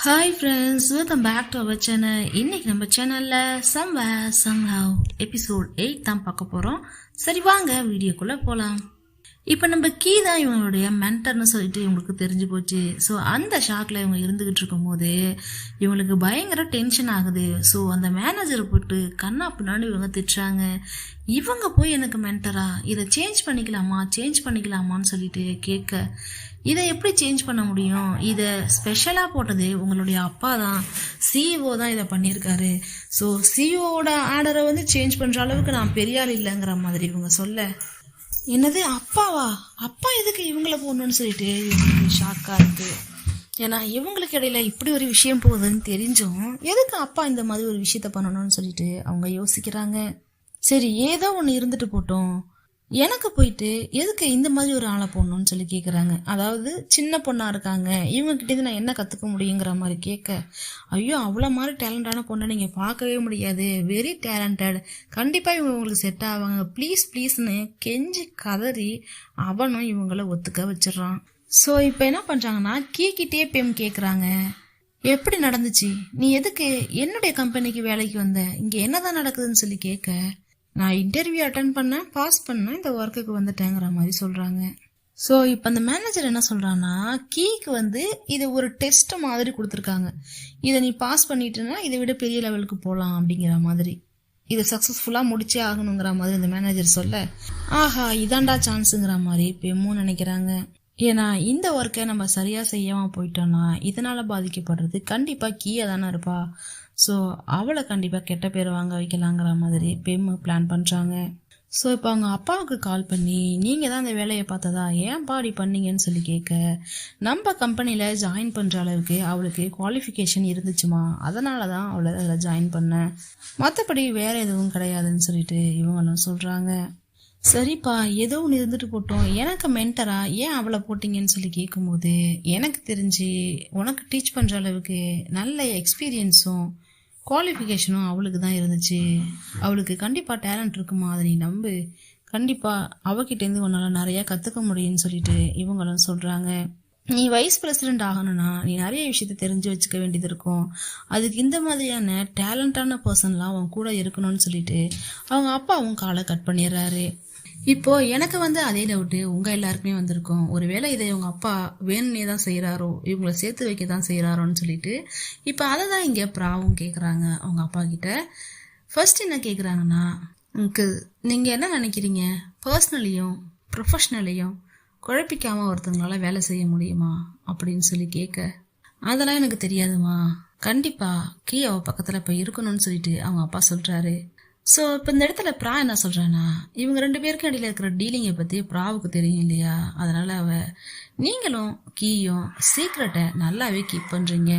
Hi friends, welcome back to our channel. இன்னைக்கு நம்ம சேனலில் சம்வேர் சம்ஹவ் எபிசோட் 8 தான் பார்க்க போகிறோம். சரி வாங்க வீடியோக்குள்ளே போகலாம். இப்போ நம்ம கீ தான் இவங்களுடைய மென்டர்னு சொல்லிட்டு இவங்களுக்கு தெரிஞ்சு போச்சு. ஸோ அந்த ஷாக்கில் இவங்க இருந்துக்கிட்டு இருக்கும்போது இவங்களுக்கு பயங்கர டென்ஷன் ஆகுது. ஸோ அந்த மேனேஜரை போட்டு கண்ணா பின்னாடி இவங்க திட்டுறாங்க. இவங்க போய் எனக்கு மென்டரா, இதை சேஞ்ச் பண்ணிக்கலாமான்னு சொல்லிட்டு கேட்க, இதை எப்படி சேஞ்ச் பண்ண முடியும், இதை ஸ்பெஷலாக போட்டது உங்களுடைய அப்பா தான், சிஇஓ தான் இதை பண்ணியிருக்காரு. ஸோ சிஇஓட ஆர்டரை வந்து சேஞ்ச் பண்ணுற அளவுக்கு நான் பெரிய ஆள் இல்லைங்கிற மாதிரி இவங்க சொல்ல, என்னது அப்பாவா, அப்பா எதுக்கு இவங்கள போடணும்னு சொல்லிட்டு இவங்களுக்கு ஷாக்காக இருக்கு. ஏன்னா இவங்களுக்கு இடையில இப்படி ஒரு விஷயம் போகுதுன்னு தெரிஞ்சும் எதுக்கு அப்பா இந்த மாதிரி ஒரு விஷயத்த பண்ணணும்னு சொல்லிட்டு அவங்க யோசிக்கிறாங்க. சரி ஏதோ ஒன்று இருந்துட்டு போட்டோம், எனக்கு போயிட்டு எதுக்கு இந்த மாதிரி ஒரு ஆளை போடணும்னு சொல்லி கேட்குறாங்க. அதாவது சின்ன பொண்ணா இருக்காங்க, இவங்க கிட்டேருந்து நான் என்ன கற்றுக்க முடியுங்கிற மாதிரி கேட்க, ஐயோ அவ்வளோ மாதிரி டேலண்டான பொண்ணை நீங்கள் பார்க்கவே முடியாது, வெரி டேலண்டட், கண்டிப்பாக இவங்க உங்களுக்கு செட் ஆவாங்க, ப்ளீஸ்னு கெஞ்சி கதறி அவனும் இவங்கள ஒத்துக்க வச்சிடறான். ஸோ இப்போ என்ன பண்ணுறாங்கன்னா, கீக்கிட்டே பெம் கேட்குறாங்க, எப்படி நடந்துச்சு, நீ எதுக்கு என்னுடைய கம்பெனிக்கு வேலைக்கு வந்த, இங்கே என்னதான் நடக்குதுன்னு சொல்லி கேட்க, நான் இன்டர்வியூ அட்டன் பண்ணேன், பாஸ் பண்ணேன், இந்த ஒர்க்குக்கு வந்துட்டேங்கிற மாதிரி சொல்கிறாங்க. ஸோ இப்போ அந்த மேனேஜர் என்ன சொல்கிறான்னா, கீக்கு வந்து இது ஒரு டெஸ்ட் மாதிரி கொடுத்துருக்காங்க, இதை நீ பாஸ் பண்ணிட்டுன்னா இதை விட பெரிய லெவலுக்கு போகலாம் அப்படிங்கிற மாதிரி, இதை சக்ஸஸ்ஃபுல்லாக முடிச்சே ஆகணுங்கிற மாதிரி இந்த மேனேஜர் சொல்ல, ஆஹா இதாண்டா சான்ஸுங்கிற மாதிரி பெம்மும் நினைக்கிறாங்க. ஏன்னா இந்த ஒர்க்கை நம்ம சரியாக செய்யாமல் போயிட்டோம்னா இதனால் பாதிக்கப்படுறது கண்டிப்பாக கீயாக தானே இருப்பா. ஸோ அவளை கண்டிப்பாக கெட்ட பேர் வாங்க வைக்கலாங்கிற மாதிரி பெம் பிளான் பண்ணுறாங்க. ஸோ இப்போ அவங்க அப்பாவுக்கு கால் பண்ணி, நீங்கள் தான் அந்த வேலையை பார்த்ததா, ஏன்ப்பா அப்படி பண்ணீங்கன்னு சொல்லி கேட்க, நம்ம கம்பெனியில் ஜாயின் பண்ணுற அளவுக்கு அவளுக்கு குவாலிஃபிகேஷன் இருந்துச்சுமா, அதனால தான் அவளை அதில் ஜாயின் பண்ணேன், மற்றபடி வேறு எதுவும் கிடையாதுன்னு சொல்லிட்டு இவங்களும் சொல்கிறாங்க. சரிப்பா ஏதோ ஒன்று இருந்துட்டு போட்டோம், எனக்கு மென்டரா ஏன் அவளை போட்டிங்கன்னு சொல்லி கேட்கும்போது, எனக்கு தெரிஞ்சு உனக்கு டீச் பண்ணுற அளவுக்கு நல்ல எக்ஸ்பீரியன்ஸும் குவாலிஃபிகேஷனும் அவளுக்கு தான் இருந்துச்சு, அவளுக்கு கண்டிப்பாக டேலண்ட் இருக்குமா, அதை நீ நம்பு, கண்டிப்பாக அவகிட்டேருந்து உன்னால் நிறையா கற்றுக்க முடியும்னு சொல்லிட்டு இவங்களும் சொல்கிறாங்க. நீ வைஸ் பிரசிடென்ட் ஆகணும்னா நீ நிறைய விஷயத்த தெரிஞ்சு வச்சுக்க வேண்டியது இருக்கும், அதுக்கு இந்த மாதிரியான டேலண்டான பர்சன்லாம் அவன் கூட இருக்கணும்னு சொல்லிட்டு அவங்க அப்பாவும் காலை கட் பண்ணிடுறாரு. இப்போ எனக்கு வந்து அதே டவுட்டு உங்க எல்லாருக்குமே வந்திருக்கும், ஒருவேளை இதை இவங்க அப்பா வேணும்னே தான் செய்யறாரோ, இவங்களை சேர்த்து வைக்க தான் செய்யறாரோன்னு சொல்லிட்டு இப்போ அதை தான் இங்கே ப்ராவும் கேட்குறாங்க அவங்க அப்பா கிட்ட. ஃபர்ஸ்ட் என்ன கேட்குறாங்கன்னா, நீங்க என்ன நினைக்கிறீங்க, பர்சனலையும் ப்ரொஃபஷ்னலையும் குழப்பிக்காம ஒருத்தவங்களால வேலை செய்ய முடியுமா அப்படின்னு சொல்லி கேட்க, அதெல்லாம் எனக்கு தெரியாதுமா, கண்டிப்பா கீ அவ பக்கத்துல போய் இருக்கணும்னு சொல்லிட்டு அவங்க அப்பா சொல்றாரு. ஸோ இப்போ இந்த இடத்துல ப்ரா என்ன சொல்றான்னா, இவங்க ரெண்டு பேருக்கும் இடையில இருக்கிற டீலிங்கை பத்தி ப்ராவுக்கு தெரியும் இல்லையா, அதனால நீங்களும் கீயும் சீக்ரெட்டை நல்லாவே கீப் பண்றீங்க,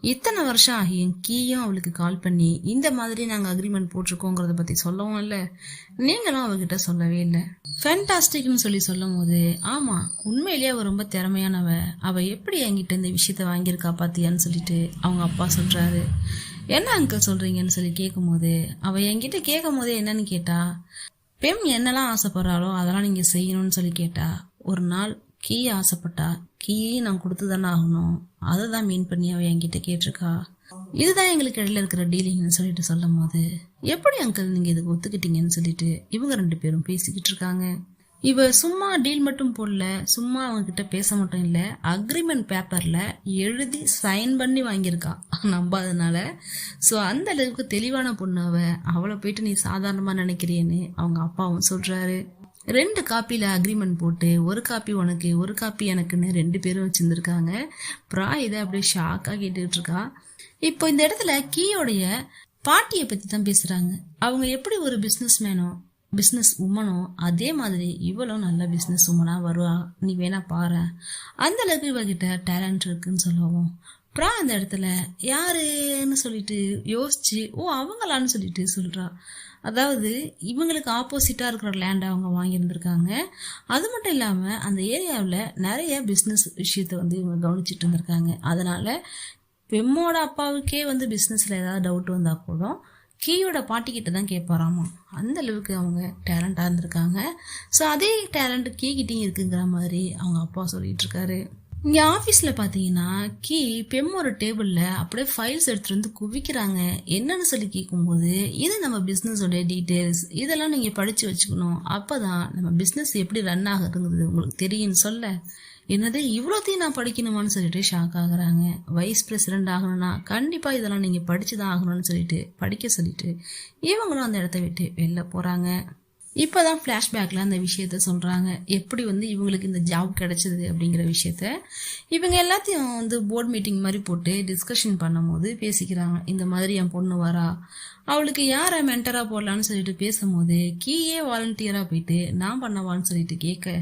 இத்தனை வருஷம் ஆகியும் கீயும் அவளுக்கு கால் பண்ணி இந்த மாதிரி நாங்கள் அக்ரிமெண்ட் போட்டிருக்கோங்கிறத பற்றி சொல்லவும் இல்லை, நீங்களும் அவகிட்ட சொல்லவே இல்லை. ஃபேண்டாஸ்டிக்னு சொல்லி சொல்லும் போது, ஆமாம் உண்மையிலேயே அவள் ரொம்ப திறமையானவ, அவள் எப்படி என்கிட்ட இந்த விஷயத்த வாங்கியிருக்கா பாத்தியான்னு சொல்லிட்டு அவங்க அப்பா சொல்கிறாரு. என்ன அங்கிள் சொல்கிறீங்கன்னு சொல்லி கேட்கும்போது, அவள் என்கிட்ட கேட்கும் போதே என்னன்னு கேட்டா, பெம் என்னெல்லாம் ஆசைப்படுறாளோ அதெல்லாம் நீங்கள் செய்யணும்னு சொல்லி கேட்டா, ஒரு நாள் கீ ஆசைப்பட்டா கீயையும் நான் கொடுத்து தானே ஆகணும், அதை தான் மீன் பண்ணி அவள் என்கிட்ட கேட்டிருக்கா, இதுதான் எங்களுக்கு இடையில இருக்கிற டீலிங்னு சொல்லிட்டு சொல்லும் போது, எப்படி அங்கிள் நீங்கள் இதுக்கு ஒத்துக்கிட்டீங்கன்னு சொல்லிட்டு இவங்க ரெண்டு பேரும் பேசிக்கிட்டு இருக்காங்க. இவ சும்மா டீல் மட்டும் போடல, சும்மா அவங்க கிட்ட பேச மட்டும் இல்லை, அக்ரிமெண்ட் பேப்பர்ல எழுதி சைன் பண்ணி வாங்கியிருக்கா நம்பாதனால. ஸோ அந்த அளவுக்கு தெளிவான பொண்ணு அவளை போயிட்டு நீ சாதாரணமா நினைக்கிறேன்னு அவங்க அப்பாவும் சொல்றாரு. 2 காப்பியில் அக்ரிமெண்ட் போட்டு ஒரு காப்பி உனக்கு ஒரு காப்பி எனக்குன்னு 2 பேரும் வச்சுருந்துருக்காங்க. ப்ரா இதை அப்படியே ஷாக்காக கேட்டுக்கிட்டு இருக்கா. இப்போ இந்த இடத்துல கீயோடைய பாட்டியை பற்றி தான் பேசுகிறாங்க. அவங்க எப்படி ஒரு பிஸ்னஸ் உமனோ அதே மாதிரி இவளும் நல்ல பிஸ்னஸ் உமனாக வருவா, நீ வேணா பாரு, அந்த அளவுக்கு இவகிட்ட டேலண்ட் இருக்குன்னு சொல்லவும், ப்ரா அந்த இடத்துல யாருன்னு சொல்லிட்டு யோசிச்சு, ஓ அவங்களான்னு சொல்லிட்டு சொல்கிறா. அதாவது இவங்களுக்கு ஆப்போசிட்டாக இருக்கிற லேண்டை அவங்க வாங்கியிருந்திருக்காங்க. அது மட்டும் இல்லாமல் அந்த ஏரியாவில் நிறைய பிஸ்னஸ் விஷயத்தை இவங்க கவனிச்சிட்டு இருந்திருக்காங்க. அதனால் பெம்மோட அப்பாவுக்கே பிஸ்னஸில் ஏதாவது டவுட் வந்தால் கூட கீயோட பாட்டிக்கிட்ட தான் கேட்பாராமா, அந்த அளவுக்கு அவங்க டேலண்டாக இருந்திருக்காங்க. ஸோ அதே டேலண்ட் கீ கிட்டையும் இருக்குங்கிற மாதிரி அவங்க அப்பா சொல்லிட்டு இருக்காரு. இங்கே ஆஃபீஸில் பார்த்தீங்கன்னா கீ பெம்மோட டேபிளில் அப்படியே ஃபைல்ஸ் எடுத்துகிட்டு வந்து குவிக்கிறாங்க. என்னன்னு சொல்லி கேட்கும்போது, இது நம்ம பிஸ்னஸோட டீட்டெயில்ஸ், இதெல்லாம் நீங்கள் படித்து வச்சுக்கணும், அப்போ தான் நம்ம பிஸ்னஸ் எப்படி ரன் ஆகுதுங்கிறது உங்களுக்கு தெரியும்னு சொல்ல, என்னது இவ்வளோத்தையும் நான் படிக்கணுமான்னு சொல்லிட்டு ஷாக் ஆகுறாங்க. வைஸ் பிரசிடென்ட் ஆகணும்னா கண்டிப்பாக இதெல்லாம் நீங்கள் படித்து தான் ஆகணும்னு சொல்லிட்டு படிக்க சொல்லிட்டு இவங்களும் அந்த இடத்த விட்டு வெளில போகிறாங்க. இப்போதான் ஃப்ளாஷ்பேக்கில் அந்த விஷயத்த சொல்கிறாங்க, எப்படி இவங்களுக்கு இந்த ஜாப் கிடைச்சது அப்படிங்கிற விஷயத்த. இவங்க எல்லாத்தையும் போர்ட் மீட்டிங் மாதிரி போட்டு டிஸ்கஷன் பண்ணும்போது பேசிக்கிறாங்க. இந்த மாதிரி என் பொண்ணு வரா, அவளுக்கு யாரை மென்டராக போடலான்னு சொல்லிட்டு பேசும்போது கீயே வாலண்டியராக போயிட்டு நான் பண்ணவான்னு சொல்லிட்டு கேட்க,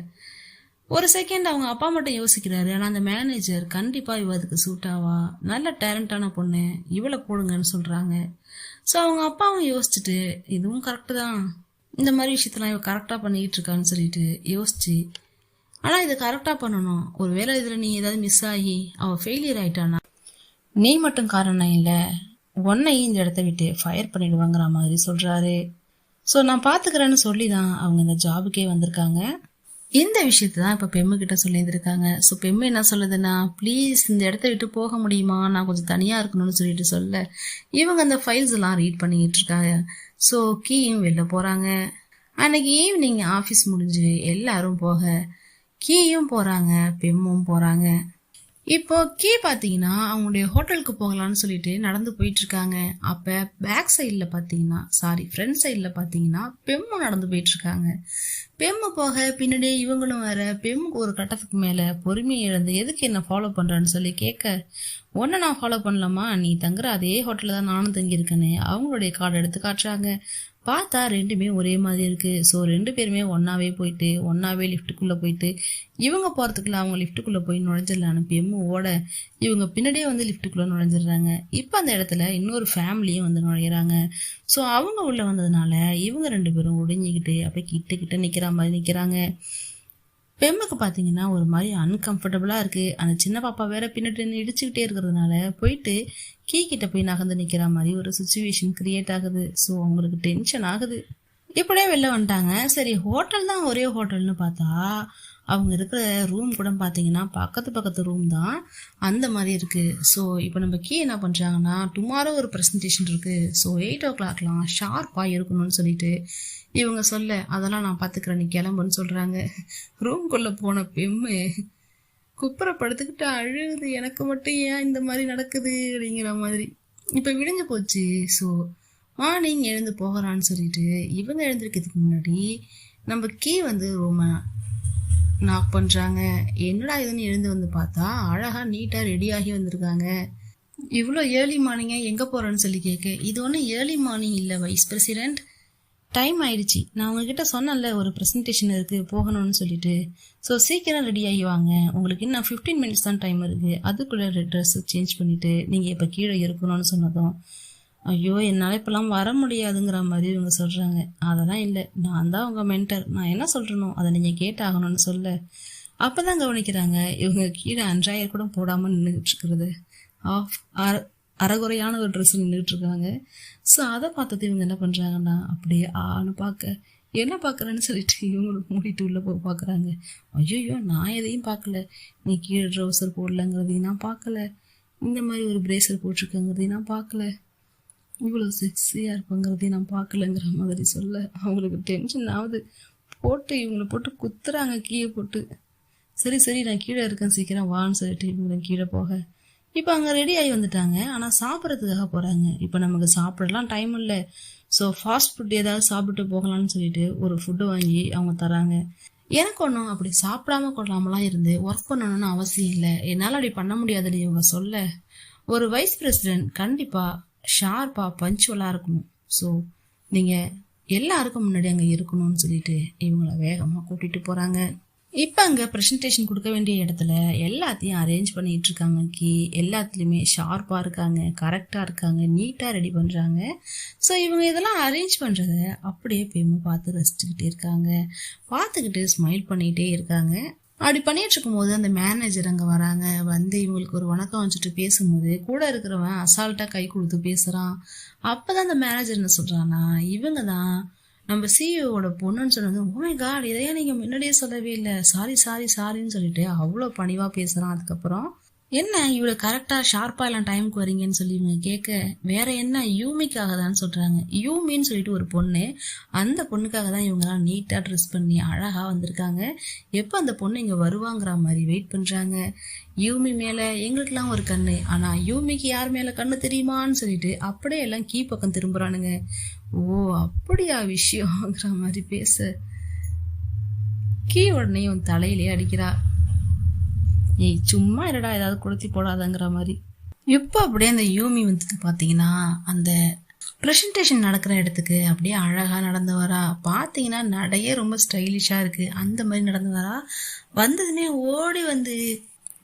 ஒரு செகண்ட் அவங்க அப்பா மட்டும் யோசிக்கிறாரு. ஆனால் அந்த மேனேஜர் கண்டிப்பாக இவ அதுக்கு சூட் ஆவா, நல்ல டேலண்டான பொண்ணு, இவளை போடுங்கன்னு சொல்கிறாங்க. ஸோ அவங்க அப்பாவும் யோசிச்சுட்டு இதுவும் கரெக்டு தான், இந்த மாதிரி விஷயத்தெல்லாம் இவ கரெக்டாக பண்ணிக்கிட்டு இருக்கான்னு சொல்லிட்டு யோசிச்சு, ஆனால் இதை கரெக்டாக பண்ணணும், ஒருவேளை இதில் நீ ஏதாவது மிஸ் ஆகி அவள் ஃபெயிலியர் ஆயிட்டானா நீ மட்டும் காரணம் இல்லை, உன்னையும் இந்த இடத்த விட்டு ஃபயர் பண்ணிடுவாங்கிற மாதிரி சொல்கிறாரு. ஸோ நான் பார்த்துக்கிறேன்னு சொல்லி தான் அவங்க இந்த ஜாபுக்கே வந்திருக்காங்க. இந்த விஷயத்த தான் இப்போ பெம்மு கிட்ட சொல்லியிருந்திருக்காங்க. ஸோ பெம்மு என்ன சொல்லுதுன்னா, ப்ளீஸ் இந்த இடத்த விட்டு போக முடியுமா, நான் கொஞ்சம் தனியாக இருக்கணும்னு சொல்லிட்டு சொல்ல, இவங்க அந்த ஃபைல்ஸ் எல்லாம் ரீட் பண்ணிக்கிட்டு இருக்காங்க. ஸோ கீயும் வெளில போகிறாங்க. அன்னைக்கு ஈவினிங் ஆஃபீஸ் முடிஞ்சு எல்லாரும் போக கீயும் போகிறாங்க, பெம்மும் போகிறாங்க. இப்போ கீ பார்த்தீங்கன்னா அவங்களுடைய ஹோட்டலுக்கு போகலான்னு சொல்லிட்டு நடந்து போயிட்டு இருக்காங்க. அப்போ பேக் சைடில் பார்த்தீங்கன்னா ஃப்ரண்ட் சைடில் பார்த்தீங்கன்னா பெம்மும் நடந்து போயிட்டு இருக்காங்க. பெம்மு போக பின்னாடியே இவங்களும் வர, பெம்முக்கு ஒரு கட்டத்துக்கு மேலே பொறுமையை இழந்து எதுக்கு என்ன ஃபாலோ பண்ணுறான்னு சொல்லி கேட்க, ஒன்றை நான் ஃபாலோ பண்ணலாமா, நீ தங்குற அதே ஹோட்டலில் தான் நானும் தங்கியிருக்கேன்னு அவங்களுடைய கார்டு எடுத்து காட்டுறாங்க. பார்த்தா ரெண்டுமே ஒரே மாதிரி இருக்குது. ஸோ ரெண்டு பேருமே ஒன்றாவே போயிட்டு ஒன்றாவே லிஃப்ட்டுக்குள்ளே போயிட்டு இவங்க போகிறதுக்குள்ள அவங்க லிஃப்ட்டுக்குள்ளே போய் நுழைஞ்சிடலான்னு பெம்மு ஓட, இவங்க பின்னாடியே லிஃப்ட்டுக்குள்ளே நுழைஞ்சிடுறாங்க. இப்போ அந்த இடத்துல இன்னொரு ஃபேமிலியும் நுழையிறாங்க. ஸோ அவங்க உள்ளே வந்ததுனால இவங்க ரெண்டு பேரும் ஒடிஞ்சிக்கிட்டு அப்படியே கிட்ட நிற்கிற மாதிரி நிற்கிறாங்க. பெம்முக்கு பார்த்தீங்கன்னா ஒரு மாதிரி அன்கம்ஃபர்டபுளாக இருக்குது. அந்த சின்ன பாப்பா வேற பின்னாடி இடிச்சுக்கிட்டே இருக்கிறதுனால போயிட்டு கீ கிட்ட போய் நகர்ந்து நிற்கிற மாதிரி ஒரு சுச்சுவேஷன் கிரியேட் ஆகுது. ஸோ அவங்களுக்கு டென்ஷன் ஆகுது. இப்படியே வெளில வந்துட்டாங்க. சரி ஹோட்டல் தான் ஒரே ஹோட்டல்னு பார்த்தா அவங்க இருக்கிற ரூம் கூட பார்த்தீங்கன்னா பக்கத்து ரூம் தான் அந்த மாதிரி இருக்குது. ஸோ இப்போ நம்ம கீ என்ன பண்ணுறாங்கன்னா, டுமாரோ ஒரு ப்ரெசன்டேஷன் இருக்குது, ஸோ 8 o'clock ஷார்ப்பாக இருக்கணும்னு சொல்லிட்டு இவங்க சொல்ல, அதெல்லாம் நான் பார்த்துக்கிறேன் நீ கிளம்புன்னு சொல்கிறாங்க. ரூம்குள்ளே போன பெம்மு குப்புறப்படுத்துக்கிட்டு அழுகுது, எனக்கு மட்டும் ஏன் இந்த மாதிரி நடக்குது அப்படிங்கிற மாதிரி. இப்போ விடிஞ்சு போச்சு. ஸோ மார்னிங் எழுந்து போகிறான்னு சொல்லிட்டு இவங்க எழுந்திருக்கிறதுக்கு முன்னாடி நம்ம கீ ரூமை நாக் பண்ணுறாங்க. என்னடா இதுன்னு எழுந்து பார்த்தா அழகாக நீட்டாக ரெடியாகி வந்திருக்காங்க. இவ்வளோ ஏர்லி மார்னிங்காக எங்கே போகிறேன்னு சொல்லி கேட்க, இது ஒன்றும் ஏர்லி மார்னிங் இல்லை வைஸ் பிரசிடென்ட், டைம் ஆயிடுச்சு, நான் உங்ககிட்ட சொன்னேன்ல ஒரு ப்ரெசன்டேஷன் இருக்குது போகணும்னு சொல்லிட்டு, ஸோ சீக்கிரம் ரெடி ஆகி வாங்க, உங்களுக்கு இன்னும் 15 minutes தான் டைம் இருக்குது, அதுக்குள்ளே ட்ரெஸ் சேஞ்ச் பண்ணிவிட்டு நீங்கள் இப்போ கீழே இருக்கணும்னு சொன்னதும், ஐயோ என்னால் இப்போலாம் வர முடியாதுங்கிற மாதிரி இவங்க சொல்கிறாங்க. அதெல்லாம் இல்லை, நான் தான் உங்கள் மென்டர், நான் என்ன சொல்கிறனோ அதை நீங்கள் கேட்டாகணும்னு சொல்ல, அப்போ தான் கவனிக்கிறாங்க இவங்க கீழே அன்றாயர் கூட போடாமல் நின்றுக்கிட்டு இருக்கிறது, அறகுறையான ஒரு ட்ரெஸ் நின்றுட்டு இருக்காங்க. ஸோ அதை பார்த்தது இவங்க என்ன பண்ணுறாங்கன்னா, அப்படியே ஆன்னு பார்க்க, என்ன பார்க்குறேன்னு சொல்லிட்டு இவங்களுக்கு மூடிட்டு உள்ளே போய் பார்க்குறாங்க. ஐயோ நான் எதையும் பார்க்கல, நீ கீழே ட்ரௌசர் போடலங்கிறதையும் நான் பார்க்கல, இந்த மாதிரி ஒரு பிரேசர் போட்டிருக்கங்கிறதையும் நான் பார்க்கல, இவ்வளோ செக்ஸியாக இருப்பாங்கிறதையும் நான் பார்க்கலங்கிற மாதிரி சொல்ல, அவங்களுக்கு டென்ஷன் ஆகுது. இவங்களை போட்டு குத்துறாங்க கீழே போட்டு. சரி நான் கீழே இருக்கேன் சீக்கிரம் வான்னு சொல்லிட்டு இவங்களை கீழே போக, இப்போ அங்கே ரெடி ஆகி வந்துட்டாங்க. ஆனால் சாப்பிட்றதுக்காக போகிறாங்க. இப்போ நமக்கு சாப்பிடலாம் டைம் இல்லை, ஸோ ஃபாஸ்ட் ஃபுட் ஏதாவது சாப்பிட்டு போகலான்னு சொல்லிட்டு ஒரு ஃபுட்டு வாங்கி அவங்க தராங்க. எனக்கு ஒன்றும் அப்படி சாப்பிடாம கொள்ளாமலாம் இருந்து ஒர்க் பண்ணணும்னு அவசியம் இல்லை, என்னால் அப்படி பண்ண முடியாதுன்னு இவங்க சொல்ல, ஒரு வைஸ் பிரசிடென்ட் கண்டிப்பாக ஷார்ப்பாக பஞ்சுவலாக இருக்கணும், ஸோ நீங்கள் எல்லாருக்கும் முன்னாடி அங்கே இருக்கணும்னு சொல்லிட்டு இவங்கள வேகமாக கூட்டிகிட்டு போகிறாங்க. இப்போ அங்கே ப்ரெசன்டேஷன் கொடுக்க வேண்டிய இடத்துல எல்லாத்தையும் அரேஞ்ச் பண்ணிகிட்டு இருக்காங்க. எல்லாத்துலேயுமே ஷார்ப்பாக இருக்காங்க, கரெக்டாக இருக்காங்க, நீட்டாக ரெடி பண்ணுறாங்க. ஸோ இவங்க இதெல்லாம் அரேஞ்ச் பண்ணுறத அப்படியே பெம்மு பார்த்து ரசிச்சுக்கிட்டே இருக்காங்க, பார்த்துக்கிட்டு ஸ்மைல் பண்ணிகிட்டே இருக்காங்க. அப்படி பண்ணிட்டு இருக்கும்போது அந்த மேனேஜர் அங்கே வராங்க. இவங்களுக்கு ஒரு வணக்கம் வச்சுட்டு பேசும்போது கூட இருக்கிறவன் அசால்ட்டாக கை கொடுத்து பேசுகிறான். அப்போ தான் அந்த மேனேஜர் என்ன சொல்கிறான்னா, இவங்க தான் நம்ம சிஇஓட பொண்ணுன்னு சொன்னது, ஓ மை காட் இதையே நீங்க முன்னாடியே சொல்லவே இல்லை, சாரி சாரி சாரின்னு சொல்லிட்டு அவ்வளோ பணிவா பேசுறான். அதுக்கப்புறம் என்ன இவ்வளோ கரெக்டாக ஷார்ப்பாக எல்லாம் டைமுக்கு வரீங்கன்னு சொல்லி இவங்க கேட்க, வேற என்ன யூமிக்காக தான் சொல்கிறாங்க. யூமின்னு சொல்லிட்டு ஒரு பொண்ணு, அந்த பொண்ணுக்காக தான் இவங்கெல்லாம் நீட்டாக ட்ரெஸ் பண்ணி அழகாக வந்திருக்காங்க. எப்போ அந்த பொண்ணு இங்கே வருவாங்கிற மாதிரி வெயிட் பண்ணுறாங்க. யூமி மேலே எங்களுக்கெல்லாம் ஒரு கண்ணு, ஆனால் யூமிக்கு யார் மேலே கண்ணு தெரியுமான்னு சொல்லிட்டு அப்படியே எல்லாம் கீ பக்கம் திரும்புகிறானுங்க. ஓ அப்படியா விஷயங்கிற மாதிரி பேச, கீ உடனே உன் தலையிலே அடிக்கிறா. ஏய் சும்மா என்னடா ஏதாவது கொளுத்தி போடாதங்கிற மாதிரி. இப்போ அப்படியே அந்த யூமி வந்து பார்த்தீங்கன்னா அந்த ப்ரெசன்டேஷன் நடக்கிற இடத்துக்கு அப்படியே அழகாக நடந்து வரா. பார்த்தீங்கன்னா நடையே ரொம்ப ஸ்டைலிஷாக இருக்குது. அந்த மாதிரி நடந்து வரா. வந்ததுமே ஓடி வந்து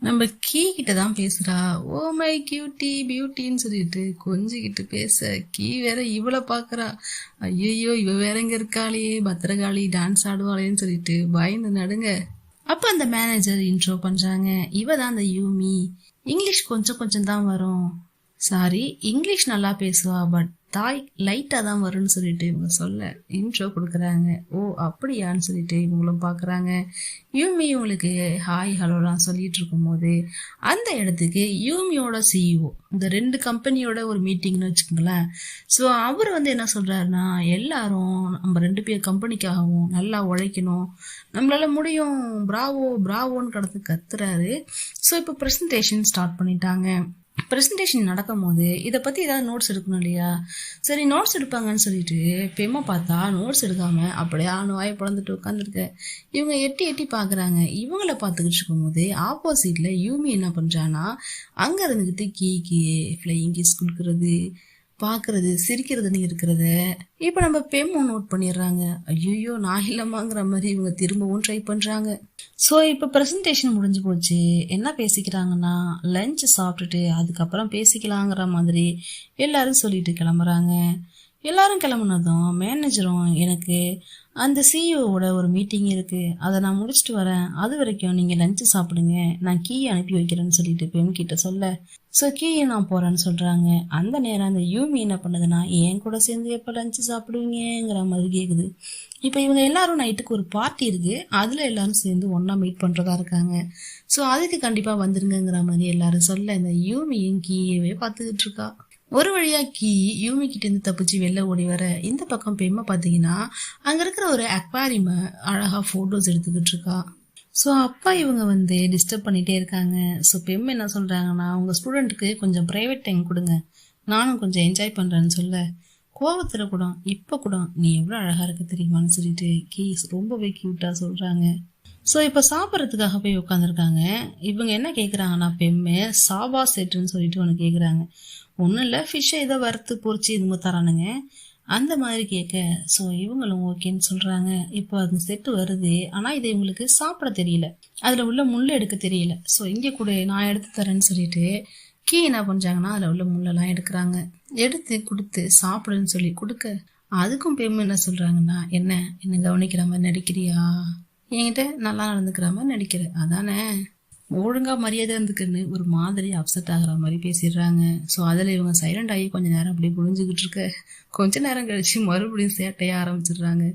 நம்ம கீ கிட்ட தான் பேசுகிறா. ஓ மை கியூட்டி பியூட்டின்னு சொல்லிட்டு கொஞ்சிக்கிட்டு பேச, கீ வேற இவளை பார்க்குறா. ஐயோ இவ வேற இங்கே இருக்காளே, பத்திரகாளி டான்ஸ் ஆடுவாளேன்னு சொல்லிட்டு பயந்து நடுங்க. அப்போ அந்த மேனேஜர் இன்ட்ரோ பண்ணுறாங்க. இவ தான் அந்த யூமி, இங்கிலீஷ் கொஞ்சம் கொஞ்சம் தான் வரும், சாரி இங்கிலீஷ் நல்லா பேசுவா, பட் தாய் லைட்டாக தான் வரும்னு சொல்லிட்டு இவங்க சொல்ல இன்ட்ரோ கொடுக்குறாங்க. ஓ அப்படியான்னு சொல்லிட்டு இவங்களும் பார்க்குறாங்க. யூமி இவங்களுக்கு ஹாய் ஹலோலாம் சொல்லிட்டு இருக்கும்போது அந்த இடத்துக்கு யூமியோட சிஇஓ, இந்த 2 கம்பெனியோட ஒரு மீட்டிங்னு வச்சுக்கோங்களேன். ஸோ அவர் வந்து என்ன சொல்கிறாருன்னா, எல்லாரும் நம்ம 2 பேர் கம்பெனிக்காகவும் நல்லா உழைக்கணும், நம்மளால முடியும், பிராவோ பிராவோன்னு கடந்து கத்துறாரு. ஸோ இப்போ ப்ரெசன்டேஷன் ஸ்டார்ட் பண்ணிட்டாங்க. ப்ரெசன்டேஷன் நடக்கும் போது இதை பற்றி ஏதாவது நோட்ஸ் எடுக்கணும் இல்லையா. சரி நோட்ஸ் எடுப்பாங்கன்னு சொல்லிட்டு பெம்மை பார்த்தா நோட்ஸ் எடுக்காமல் அப்படியே வாயை பிளந்துட்டு உட்காந்துருக்க. இவங்க எட்டி எட்டி பார்க்குறாங்க. இவங்கள பார்த்துக்கிட்டு இருக்கும்போது ஆப்போசிட்டில் யூமி என்ன பண்ணுறான்னா, அங்கே இருந்துக்கிட்டு கீ ஃப்ளையிங் கிஸ் கொடுக்குறது, பார்க்கறது, சிரிக்கிறதுன்னு இருக்கிறத இப்போ நம்ம பெம்மு நோட் பண்ணிடுறாங்க. ஐயோ நான் இல்லைம்மாங்கிற மாதிரி இவங்க திரும்பவும் ட்ரை பண்ணுறாங்க. ஸோ இப்போ ப்ரெசன்டேஷன் முடிஞ்சு போச்சு. என்ன பேசிக்கிறாங்கன்னா, லஞ்ச் சாப்பிட்டுட்டு அதுக்கப்புறம் பேசிக்கலாங்கிற மாதிரி எல்லாரும் சொல்லிட்டு கிளம்புறாங்க. எல்லாரும் கிளம்புனதும் மேனேஜரும், எனக்கு அந்த சிஇஓவோட ஒரு மீட்டிங் இருக்குது, அதை நான் முடிச்சுட்டு வரேன், அது வரைக்கும் நீங்கள் லஞ்சு சாப்பிடுங்க, நான் கீ அனுப்பி வைக்கிறேன்னு சொல்லிட்டு பெம் கிட்ட சொல்ல, ஸோ கீயை நான் போகிறேன்னு சொல்கிறாங்க. அந்த நேரம் அந்த யூமி என்ன பண்ணுதுன்னா, என் கூட சேர்ந்து எப்போ லஞ்சு சாப்பிடுவீங்கிற மாதிரி கேட்குது. இப்போ இவங்க எல்லாரும் நைட்டுக்கு ஒரு பார்ட்டி இருக்குது, அதில் எல்லாரும் சேர்ந்து ஒன்றா மீட் பண்ணுறதா இருக்காங்க. ஸோ அதுக்கு கண்டிப்பாக வந்துருங்கிற மாதிரி எல்லாரும் சொல்ல, இந்த யூமியும் கீயவே பார்த்துக்கிட்டு இருக்கா. ஒரு வழியா கீ யூமி கிட்ட இருந்து தப்பிச்சு வெளில ஓடி வர, இந்த பக்கம் பெம்மை பார்த்தீங்கன்னா அங்கே இருக்கிற ஒரு அக்வாரியம் அழகாக ஃபோட்டோஸ் எடுத்துக்கிட்டு இருக்கா. ஸோ அப்பா இவங்க வந்து டிஸ்டர்ப் பண்ணிகிட்டே இருக்காங்க. ஸோ பெம் என்ன சொல்கிறாங்கன்னா, உங்கள் ஸ்டூடெண்ட்டுக்கு கொஞ்சம் ப்ரைவேட் டைம் கொடுங்க, நானும் கொஞ்சம் என்ஜாய் பண்ணுறேன்னு சொல்ல, கோபத்தில் கூட இப்போ கூட நீ எவ்வளோ அழகாக இருக்க தெரியுமான்னு சொல்லிட்டு கீ ரொம்பவே க்யூட்டாக சொல்கிறாங்க. ஸோ இப்போ சாப்பிட்றதுக்காக போய் உட்காந்துருக்காங்க. இவங்க என்ன கேட்குறாங்கன்னா, பெம்மை சாபா செட்டுன்னு சொல்லிட்டு ஒன்று கேட்குறாங்க. ஒன்றும் இல்லை, ஃபிஷ்ஷை இதை வறுத்து பொறிச்சு இதுங்க தரானுங்க, அந்த மாதிரி கேட்க, ஸோ இவங்களும் ஓகேன்னு சொல்கிறாங்க. இப்போ அது செட்டு வருது, ஆனால் இதை இவங்களுக்கு சாப்பிட தெரியல, அதில் உள்ள முள் எடுக்க தெரியல. ஸோ இங்கே கூட நான் எடுத்து தரேன்னு சொல்லிட்டு கீ என்ன பண்ணுறாங்கன்னா, அதில் உள்ள முள்ளெல்லாம் எடுக்கிறாங்க. எடுத்து கொடுத்து சாப்பிடுன்னு சொல்லி கொடுக்க, அதுக்கும் பெரும் என்ன சொல்கிறாங்கன்னா, என்ன கவனிக்கிற மாதிரி நடிக்கிறியா, என்கிட்ட நல்லா நடந்துக்கிற மாதிரி நடிக்கிற, அதானே, ஒழுங்கா மரியாதை இருந்துக்குன்னு ஒரு மாதிரி அப்செட் ஆகிற மாதிரி பேசிடுறாங்க. ஸோ அதில் இவங்க சைலண்ட் ஆகி கொஞ்சம் நேரம் அப்படியே புரிஞ்சுக்கிட்டு இருக்க, கொஞ்ச நேரம் கழிச்சு மறுபடியும் சேட்டைய ஆரம்பிச்சிடுறாங்க.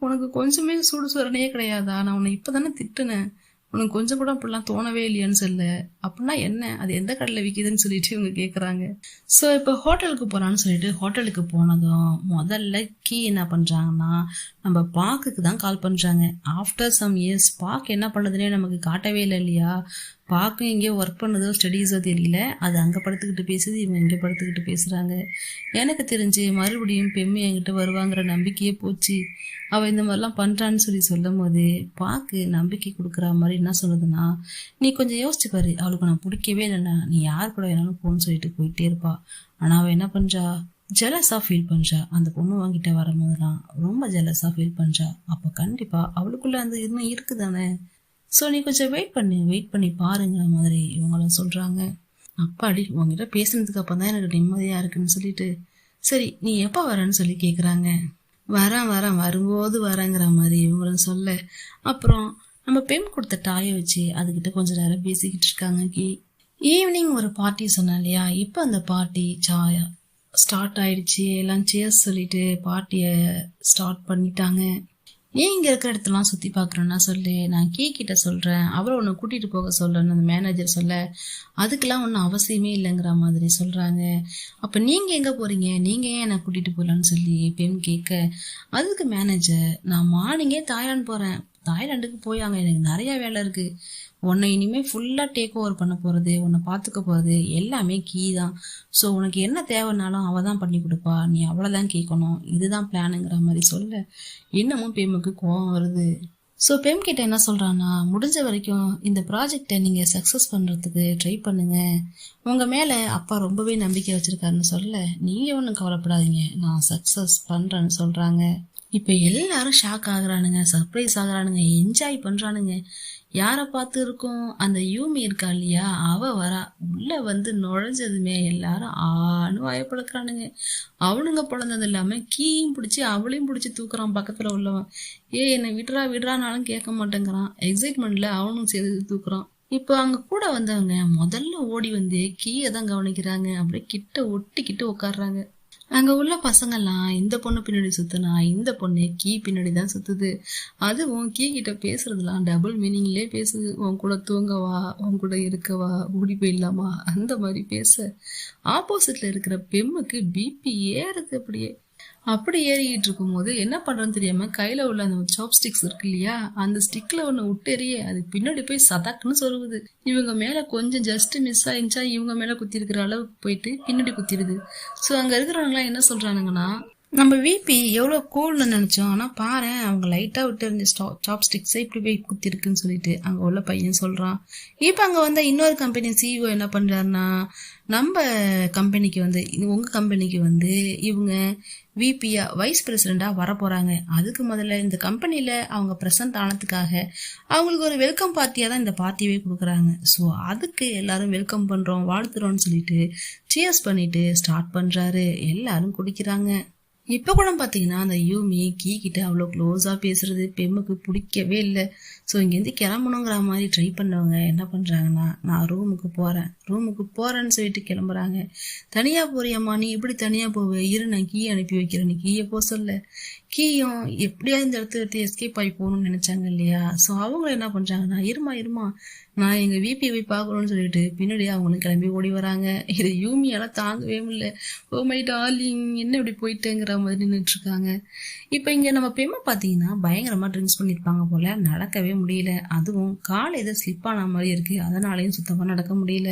உனக்கு கொஞ்சமே சுடு சுரணையே கிடையாதா, நான் உன்னை இப்போ தானே திட்டுனேன், உனக்கு கொஞ்சம் கூட அப்படிலாம் தோணவே இல்லையான்னு சொல்ல, அப்படின்னா என்ன, அது எந்த கடையில் விற்கிதுன்னு சொல்லிட்டு இவங்க கேட்குறாங்க. ஸோ இப்போ ஹோட்டலுக்கு போகிறான்னு சொல்லிட்டு ஹோட்டலுக்கு போனதும் முதல்ல கீ என்ன பண்ணுறாங்கன்னா, நம்ம பாக்குக்கு தான் கால் பண்ணுறாங்க. ஆஃப்டர் சம் இயர்ஸ் பாக்கு என்ன பண்ணுதுன்னே நமக்கு காட்டவே இல்லை இல்லையா. பாக்கும் எங்கேயோ ஒர்க் பண்ணதோ ஸ்டடீஸோ தெரியல, அது அங்கே படுத்துக்கிட்டு பேசுது, இவங்க இங்கே படுத்துக்கிட்டு பேசுகிறாங்க. எனக்கு தெரிஞ்சு மறுபடியும் பெம்மி என்கிட்ட வருவாங்கிற நம்பிக்கையே போச்சு. அவள் இந்த மாதிரிலாம் பண்ணுறான்னு சொல்லி சொல்லும் போது பாக்கு நம்பிக்கை கொடுக்குற மாதிரி என்ன சொல்லுதுன்னா, நீ கொஞ்சம் யோசிச்சு பாரு, அவளுக்கு நான் பிடிக்கவே இல்லைண்ணா, நீ யார் கூட வேணாலும் போன்னு சொல்லிட்டு போயிட்டே இருப்பா. ஆனால் அவள் என்ன பண்ணுறா, ஜெலஸாக ஃபீல் பண்ணுறா. அந்த பொண்ணு வாங்கிட்ட வரும்போதுலாம் ரொம்ப ஜெலஸாக ஃபீல் பண்ணுறா. அப்போ கண்டிப்பாக அவளுக்குள்ளே அந்த இன்னும் இருக்குதானே. ஸோ நீ கொஞ்சம் வெயிட் பண்ணி பாருங்கிற மாதிரி இவங்களும் சொல்கிறாங்க. அப்பாடி உங்ககிட்ட பேசுனதுக்கு அப்போ தான் எனக்கு நிம்மதியாக இருக்குன்னு சொல்லிட்டு, சரி நீ எப்போ வரேன்னு சொல்லி கேட்குறாங்க. வரும்போது வரேங்கிற மாதிரி இவங்களும் சொல்ல, அப்புறம் நம்ம பெண் கொடுத்த டாயை வச்சு அதுக்கிட்ட கொஞ்சம் நேரம் பேசிக்கிட்டு இருக்காங்க. ஈவினிங் ஒரு பார்ட்டி சொன்னேன் இல்லையா, இப்போ அந்த பார்ட்டி ஸ்டார்ட் ஆயிடுச்சு. எல்லாம் சேர்ஸ் சொல்லிட்டு பார்ட்டியை ஸ்டார்ட் பண்ணிட்டாங்க. நீ இங்கே இருக்கிற இடத்தெல்லாம் சுற்றி பார்க்குறேன்னா சொல்லு, நான் கிட்ட சொல்கிறேன், அவரை உன்னை கூட்டிகிட்டு போக சொல்கிறேன்னு அந்த மேனேஜர் சொல்ல, அதுக்கெல்லாம் ஒன்றும் அவசியமே இல்லைங்கிற மாதிரி சொல்கிறாங்க. அப்போ நீங்கள் எங்கே போகிறீங்க, நீங்கள் ஏன் என்னை கூட்டிகிட்டு போகலான்னு சொல்லி பெண் கேட்க, அதுக்கு மேனேஜர், நான் மார்னிங்கே தாய்லாந்து போகிறேன், தாய்லாண்டுக்கு போய் அங்கே எனக்கு நிறையா வேலை இருக்குது, உன்னை இனிமேல் ஃபுல்லாக டேக் ஓவர் பண்ண போகிறது, உன்னை பார்த்துக்க போகிறது எல்லாமே கீ தான். ஸோ உனக்கு என்ன தேவைன்னாலும் அவள் தான் பண்ணி கொடுப்பா, நீ அவ்வளோதான் கேட்கணும், இதுதான் பிளானுங்கிற மாதிரி சொல்ல இன்னமும் பெம்முக்கு கோவம் வருது. ஸோ பெம் கிட்ட என்ன சொல்கிறான்னா, முடிஞ்ச வரைக்கும் இந்த ப்ராஜெக்டை நீங்கள் சக்ஸஸ் பண்ணுறதுக்கு ட்ரை பண்ணுங்கள், உங்கள் மேலே அப்பா ரொம்பவே நம்பிக்கை வச்சுருக்காருன்னு சொல்ல, நீங்கள் ஒன்றும் கவலைப்படாதீங்க, நான் சக்ஸஸ் பண்ணுறேன்னு சொல்கிறாங்க. இப்போ எல்லாரும் ஷாக் ஆகுறானுங்க, சர்ப்ரைஸ் ஆகுறானுங்க, என்ஜாய் பண்ணுறானுங்க. யாரை பார்த்து இருக்கும், அந்த யூமி இருக்கா இல்லையா, அவ வரா. உள்ள வந்து நுழைஞ்சதுமே எல்லாரும் ஆணு வாயப்படுக்கிறானுங்க. அவனுங்க பிறந்தது இல்லாமல் கீயும் பிடிச்சி அவளையும் பிடிச்சி தூக்குறான் பக்கத்தில் உள்ளவன். என்னை விடுறா விடுறானாலும் கேட்க மாட்டேங்கிறான். எக்ஸைட்மெண்ட்ல அவனும் சேர்த்து தூக்குறான். இப்போ அங்கே கூட வந்தவங்க முதல்ல ஓடி வந்து கீயை தான் கவனிக்கிறாங்க. அப்படியே கிட்ட ஒட்டிக்கிட்டு உட்காடுறாங்க. அங்கே உள்ள பசங்கள்லாம் இந்த பொண்ணு பின்னாடி சுத்துனா இந்த பொண்ணு கீ பின்னாடி தான் சுத்துது. அதுவும் கீ கிட்ட பேசுறதுலாம் டபுள் மீனிங்லேயே பேசுது. உன் கூட தூங்கவா, உன் கூட இருக்கவா, ஓடி போயிடலாமா, அந்த மாதிரி பேச ஆப்போசிட்ல இருக்கிற பெம்முக்கு பிபி ஏறுது. அப்படி ஏறிக்கிட்டு இருக்கும் போது என்ன பண்றோன்னு தெரியாம கையில உள்ள அந்த சாப் ஸ்டிக்ஸ் இருக்கு இல்லையா, அந்த ஸ்டிக்ல ஒண்ணு விட்டெறிய அது பின்னாடி போய் சதக்குன்னு சொல்லுது. இவங்க மேல கொஞ்சம் ஜஸ்ட் மிஸ் ஆயிடுச்சா இவங்க மேல குத்தி இருக்கிற அளவுக்கு போயிட்டு பின்னாடி குத்திடுது. ஸோ அங்க இருக்கிறவங்க எல்லாம் என்ன சொல்றானுங்கன்னா, நம்ம விபி எவ்வளோ கூல்னு நினைச்சோம், ஆனால் பாரு அவங்க லைட்டாக விட்டு இருந்த சாப் ஸ்டிக்ஸை இப்படி போய் குத்திருக்குன்னு சொல்லிட்டு அங்கே உள்ள பையன் சொல்கிறான். இப்போ அங்கே வந்த இன்னொரு கம்பெனி சிஇஓ என்ன பண்ணுறாருன்னா, நம்ம கம்பெனிக்கு வந்து உங்கள் கம்பெனிக்கு வந்து இவங்க விபியா வைஸ் பிரசிடெண்ட்டாக வர போகிறாங்க. அதுக்கு முதல்ல இந்த கம்பெனியில் அவங்க ப்ரெசன்ட் ஆனதுக்காக அவங்களுக்கு ஒரு வெல்கம் பார்ட்டியாக தான் இந்த பார்ட்டியவே கொடுக்குறாங்க. ஸோ அதுக்கு எல்லாரும் வெல்கம் பண்ணுறோம் வாழ்த்துறோம்னு சொல்லிட்டு சியர்ஸ் பண்ணிட்டு ஸ்டார்ட் பண்ணுறாரு. எல்லாரும் குடிக்கிறாங்க. இப்போ கூட பார்த்தீங்கன்னா அந்த யூமி கீ கிட்ட அவ்வளோ க்ளோஸாக பேசுறது பெம்முக்கு பிடிக்கவே இல்லை. ஸோ இங்கேருந்து கிளம்பணுங்கிற மாதிரி ட்ரை பண்ணவங்க என்ன பண்ணுறாங்கன்னா, நான் ரூமுக்கு போகிறேன்னு சொல்லிட்டு கிளம்புறாங்க. தனியாக போறியம்மா, நீ இப்படி தனியாக போவே, இரு நான் கீ அனுப்பி வைக்கிறேன், நீ கீயை போக சொல்ல. கீயும் எப்படியா இந்த இடத்த எஸ்கேப் ஆகி போகணும்னு நினைச்சாங்க இல்லையா. ஸோ அவங்க என்ன பண்ணுறாங்கன்னா, இருமா நான் எங்கள் விபியை போய் பார்க்கணும்னு சொல்லிட்டு பின்னாடி அவங்களும் கிளம்பி ஓடி வராங்க. இது யூமியால் தாங்கவே முடியல. ஓ மை டார்லிங் என்ன இப்படி போயிட்டேங்கிற மாதிரி நின்றுட்டு இருக்காங்க. இப்போ இங்கே நம்ம பெம்மை பார்த்தீங்கன்னா பயங்கரமாக ட்ரிங்க்ஸ் பண்ணியிருப்பாங்க போல், நடக்கவே முடியல. அதுவும் காலை ஏதோ ஸ்லிப் ஆன மாதிரி இருக்குது, அதனாலையும் சுத்தமாக நடக்க முடியல.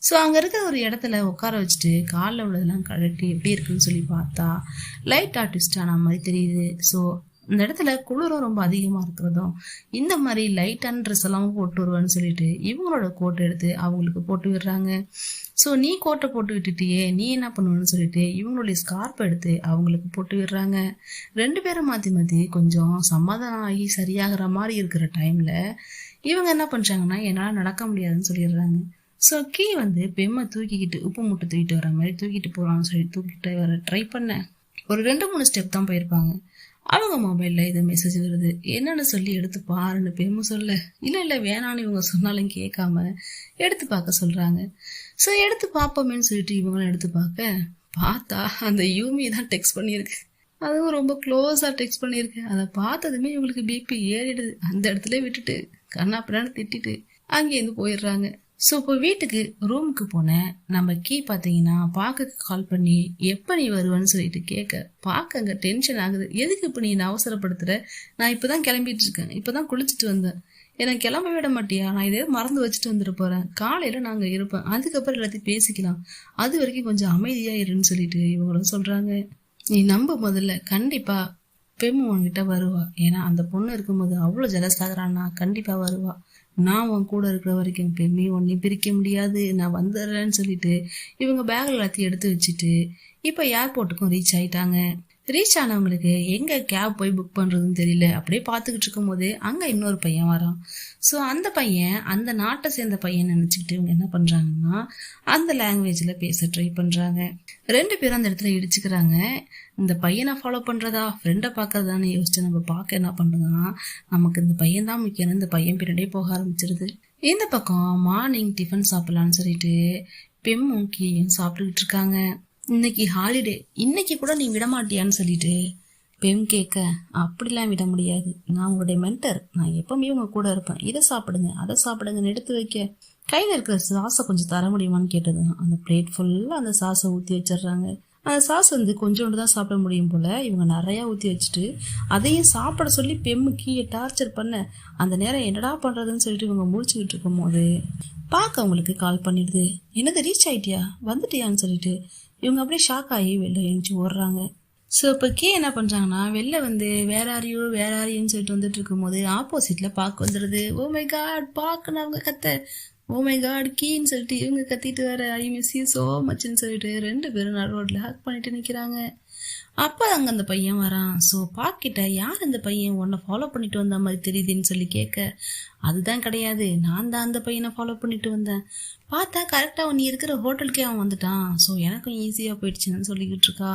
ஸோ அங்கே இருக்கிற ஒரு இடத்துல உட்கார வச்சுட்டு காலில் உள்ளதெல்லாம் கழட்டி எப்படி இருக்குன்னு சொல்லி பார்த்தா லைட் ஆர்டிஸ்ட் ஆன மாதிரி தெரியுது. ஸோ இந்த இடத்துல குளிரும் ரொம்ப அதிகமாக இருக்கிறதும் இந்த மாதிரி லைட்டான ட்ரெஸ் எல்லாம் போட்டு வருவான்னு சொல்லிட்டு இவங்களோட கோட்டை எடுத்து அவங்களுக்கு போட்டு விடுறாங்க. ஸோ நீ கோட்டை போட்டு விட்டுட்டியே, நீ என்ன பண்ணுவேன்னு சொல்லிட்டு இவங்களுடைய ஸ்கார்ப் எடுத்து அவங்களுக்கு போட்டு விடுறாங்க. ரெண்டு பேரும் மாற்றி கொஞ்சம் சமாதானம் ஆகி சரியாகிற மாதிரி இருக்கிற டைமில் இவங்க என்ன பண்ணுறாங்கன்னா, என்னால் நடக்க முடியாதுன்னு சொல்லிடுறாங்க. ஸோ கீ வந்து பெம்மை தூக்கிக்கிட்டு உப்பு மூட்டை தூக்கிட்டு வர மாதிரி தூக்கிட்டு போகலான்னு சொல்லி தூக்கிட்டு வர ட்ரை பண்ணேன். ஒரு 2-3 ஸ்டெப் தான் போயிருப்பாங்க. அவங்க மொபைலில் இது மெசேஜ் வருது. என்னன்னு சொல்லி எடுத்து பாருன்னு பெருமை சொல்ல, இல்லை வேணான்னு இவங்க சொன்னாலும் கேட்காம எடுத்து பார்க்க சொல்கிறாங்க. ஸோ எடுத்து பார்ப்போமேன்னு சொல்லிட்டு இவங்களும் எடுத்து பார்த்தா அந்த யூமி தான் டெக்ஸ்ட் பண்ணியிருக்கு. அதுவும் ரொம்ப க்ளோஸாக டெக்ஸ்ட் பண்ணியிருக்கு. அதை பார்த்ததுமே இவங்களுக்கு பிபி ஏறிடுது. அந்த இடத்துல விட்டுட்டு கண்ணாப்பிடான்னு திட்டிட்டு அங்கேருந்து போயிடுறாங்க. ஸோ இப்போ வீட்டுக்கு ரூமுக்கு போனேன். நம்ம கீ பார்த்தீங்கன்னா பார்க்க கால் பண்ணி எப்போ நீ வருவேன்னு சொல்லிட்டு கேட்க பார்க்க அங்கே டென்ஷன் ஆகுது. எதுக்கு இப்போ நீ நான் அவசரப்படுத்துகிற, நான் இப்போ தான் கிளம்பிட்டு இருக்கேன், இப்போ தான் குளிச்சுட்டு வந்தேன், எனக்கு கிளம்ப விட மாட்டியா, நான் இதே மறந்து வச்சுட்டு வந்துட்டு போகிறேன், காலையில் நாங்கள் இருப்பேன், அதுக்கப்புறம் எல்லாத்தையும் பேசிக்கலாம், அது வரைக்கும் கொஞ்சம் அமைதியாக இருன்னு சொல்லிட்டு இவங்களும் சொல்கிறாங்க. நீ நம்ப முதல்ல கண்டிப்பாக பெம்மு உன்கிட்ட வருவா. ஏன்னா அந்த பொண்ணு இருக்கும்போது அவ்வளோ ஜெலஸ் ஆகுறான்னா கண்டிப்பாக வருவா. நான் உன் கூட இருக்கிற வரைக்கும் பெம்மி ஒன்றையும் பிரிக்க முடியாது, நான் வந்துடுறேன்னு சொல்லிட்டு இவங்க பேக்கில் எல்லாத்தையும் எடுத்து வச்சுட்டு இப்போ ஏர்போர்ட்டுக்கும் ரீச் ஆகிட்டாங்க. ரீச் ஆனவங்களுக்கு எங்கே கேப் போய் புக் பண்ணுறதுன்னு தெரியல. அப்படியே பார்த்துக்கிட்டு இருக்கும் போது அங்கே இன்னொரு பையன் வரான். ஸோ அந்த பையன் அந்த நாட்டை சேர்ந்த பையன் நினச்சிக்கிட்டு இவங்க என்ன பண்ணுறாங்கன்னா அந்த லாங்குவேஜில் பேச ட்ரை பண்ணுறாங்க. 2 பேரும் அந்த இடத்துல இடிச்சுக்கிறாங்க. இந்த பையனை ஃபாலோ பண்ணுறதா ஃப்ரெண்டை பார்க்கறதான்னு யோசிச்சு நம்ம பார்க்க என்ன பண்ணுறதுன்னா, நமக்கு இந்த பையன் தான் முக்கியம், இந்த பையன் பின்னாடியே போக ஆரம்பிச்சிருது. இந்த பக்கம் மார்னிங் டிஃபன் சாப்பிட்லான்னு சொல்லிட்டு பெம்மும் கீயும் சாப்பிட்டுக்கிட்டு இருக்காங்க. இன்னைக்கு ஹாலிடே, இன்னைக்கு கூட நீ விட மாட்டியான்னு சொல்லிட்டு பெம் கேட்க, அப்படிலாம் விட முடியாது, நான் உங்களுடைய மென்டர், நான் எப்பவுமே உங்க கூட இருப்பேன், இதை சாப்பிடுங்க அதை சாப்பிடுங்கன்னு எடுத்து வைக்க கையில் இருக்கிற சாஸை கொஞ்சம் தர முடியுமான்னு கேட்டது. அந்த பிளேட் ஃபுல்லாக அந்த சாஸை ஊற்றி வச்சிடுறாங்க. அந்த சாஸ் கொஞ்சோண்டு தான் சாப்பிட முடியும் போல, இவங்க நிறையா ஊற்றி வச்சுட்டு அதையும் சாப்பிட சொல்லி பெம்மு கீழே டார்ச்சர் பண்ண அந்த நேரம் என்னடா பண்ணுறதுன்னு சொல்லிட்டு இவங்க முடிச்சுக்கிட்டு இருக்கும் போது பார்க்க அவங்களுக்கு கால் பண்ணிடுது. என்னது ரீச் ஆயிட்டியா, வந்துட்டியான்னு சொல்லிட்டு இவங்க அப்படியே ஷாக் ஆகி வெளில எழுந்துச்சு ஓடுறாங்க. ஸோ இப்போ என்ன பண்ணுறாங்கன்னா, வெளில வேற யாரையும் சொல்லிட்டு வந்துட்டு இருக்கும் போது ஆப்போசிட்ல பார்க்க வந்துடுது. ஓ மை காட், பார்க்கணும் அவங்க கத்த, ஓ மை காட் கீன்னு சொல்லிட்டு இவங்க கத்திட்டு வர ஐ மிஸ் யூ சோ மச்ன்னு சொல்லிட்டு 2 பேரும் ரோட்ல ஹக் பண்ணிட்டு நிற்கிறாங்க. அப்போ அங்கே அந்த பையன் வரான். ஸோ பாக்கிட்ட யார் இந்த பையன் உன்னை ஃபாலோ பண்ணிட்டு வந்த மாதிரி தெரியுதுன்னு சொல்லி கேட்க, அதுதான் கிடையாது, நான் தான் அந்த பையனை ஃபாலோ பண்ணிட்டு வந்தேன், பார்த்தா கரெக்டாக நீ இருக்கிற ஹோட்டலுக்கே அவன் வந்துட்டான், ஸோ எனக்கும் ஈஸியாக போயிடுச்சுன்னு சொல்லிக்கிட்டு இருக்கா.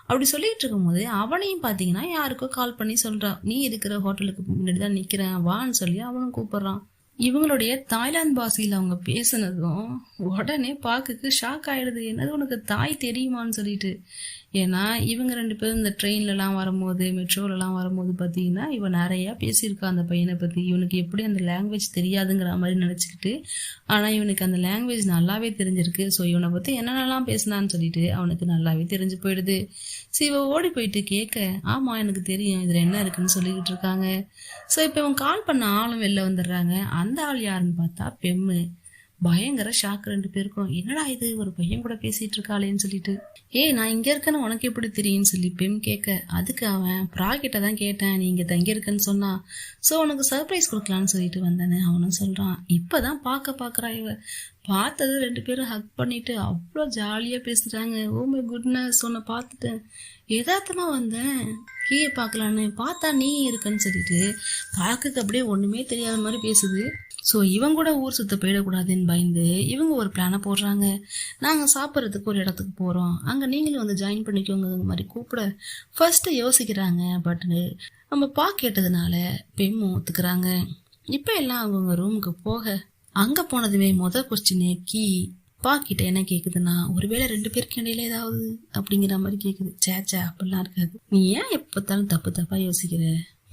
அப்படி சொல்லிட்டு இருக்கும் போது அவனையும் பார்த்தீங்கன்னா யாருக்கோ கால் பண்ணி சொல்கிறான், நீ இருக்கிற ஹோட்டலுக்கு முன்னாடி தான் நிற்கிறேன் வான்னு சொல்லி அவனும் கூப்பிடுறான். இவங்களுடைய தாய்லாந்து பாஷையில் அவங்க பேசுனதும் உடனே பாக்குக்கு ஷாக் ஆயிடுது. என்னது உனக்கு தாய் தெரியுமான்னு சொல்லிட்டு. ஏன்னா இவங்க 2 பேரும் இந்த ட்ரெயின்லலாம் வரும்போது மெட்ரோலலாம் வரும்போது பார்த்தீங்கன்னா இவன் நிறையா பேசியிருக்கா அந்த பையனை பற்றி. இவனுக்கு எப்படி அந்த லாங்குவேஜ் தெரியாதுங்கிற மாதிரி நினச்சிக்கிட்டு, ஆனால் இவனுக்கு அந்த லாங்குவேஜ் நல்லாவே தெரிஞ்சிருக்கு. ஸோ இவனை பற்றி என்னென்னலாம் பேசினான்னு சொல்லிட்டு அவனுக்கு நல்லாவே தெரிஞ்சு போயிடுது. ஸோ இவன் ஓடி போயிட்டு கேட்க, ஆமாம் எனக்கு தெரியும் இதில் என்ன இருக்குன்னு சொல்லிக்கிட்டு இருக்காங்க. ஸோ இப்போ இவன் கால் பண்ண ஆளும் வெளில வந்துடுறாங்க. அந்த ஆள் யாருன்னு பார்த்தா பெம்மு. பயங்கர ஷாக் 2 பேருக்கும். என்னடா இது, ஒரு பையன் கூட பேசிட்டு இருக்காளேன்னு சொல்லிட்டு. நான் இங்க இருக்கேன்னு உனக்கு எப்படி தெரியும்னு சொல்லி பெம் கேட்க, அதுக்கு அவன் ப்ராகிட்ட தான் கேட்டேன், நீ இங்க தங்கி இருக்கன்னு சொன்னா, ஸோ உனக்கு சர்ப்ரைஸ் கொடுக்கலான்னு சொல்லிட்டு வந்தேன்னு அவனும் சொல்றான். இப்பதான் பாக்குறா இவ. பார்த்தது 2 பேரும் ஹக் பண்ணிட்டு அவ்வளோ ஜாலியா பேசுறாங்க. ஓ மை குட்னஸ், உன்னை பார்த்துட்டேன், எதார்த்தமா வந்தேன் கீழே பார்க்கலான்னு பார்த்தா நீ இருக்குன்னு சொல்லிட்டு பாக்குக்கு அப்படியே ஒண்ணுமே தெரியாத மாதிரி பேசுது. ஸோ இவங்க கூட ஊர் சுத்த போயிடக்கூடாதுன்னு பயந்து இவங்க ஒரு பிளானை போடுறாங்க. நாங்கள் சாப்பிட்றதுக்கு ஒரு இடத்துக்கு போகிறோம், அங்கே நீங்களும் ஜாயின் பண்ணிக்கோங்க மாதிரி கூப்பிட ஃபர்ஸ்ட்டு யோசிக்கிறாங்க. பட் நம்ம கேட்டதுனால பெம்மும் ஒத்துக்கிறாங்க. இப்போ எல்லாம் அவங்க ரூமுக்கு போக, அங்கே போனதுமே கொஸ்டினே கீ கிட்ட என்ன கேக்குதுன்னா, ஒருவேளை 2 பேருக்கு இடையில ஏதாவது அப்படிங்கிற மாதிரி கேக்குது. சேச்சா அப்படிலாம் இருக்காது, நீ ஏன் எப்ப பார்த்தாலும் தப்பா யோசிக்கிற,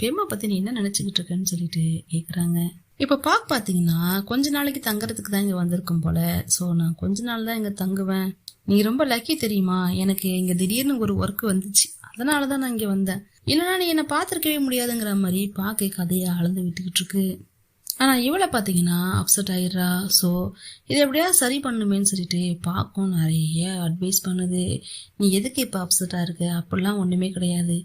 பெம்மை பத்தி நீ என்ன நினைச்சுக்கிட்டு இருக்கன்னு சொல்லிட்டு கேக்குறாங்க. இப்ப பாத்தீங்கன்னா கொஞ்ச நாளைக்கு தங்குறதுக்கு தான் இங்க வந்திருக்கும் போல. சோ நான் கொஞ்ச நாள் தான் இங்க தங்குவேன், நீ ரொம்ப லக்கி தெரியுமா, எனக்கு இங்க திடீர்னு ஒரு ஒர்க் வந்துச்சு, அதனாலதான் நான் இங்க வந்தேன், இல்லைன்னா நீ என்ன பாத்திருக்கவே முடியாதுங்கிற மாதிரி பாக்க கதையை அளந்து விட்டுக்கிட்டு இருக்கு. ஆனா இவளை பாத்தீங்கன்னா அப்செட் ஆயிடுறா. ஸோ இதை எப்படியாவது சரி பண்ணுமேன்னு சொல்லிட்டு பாக்கும் நிறைய அட்வைஸ் பண்ணுது. நீ எதுக்கு இப்ப அப்செட்டா இருக்க, அப்படிலாம் ஒண்ணுமே கிடையாது,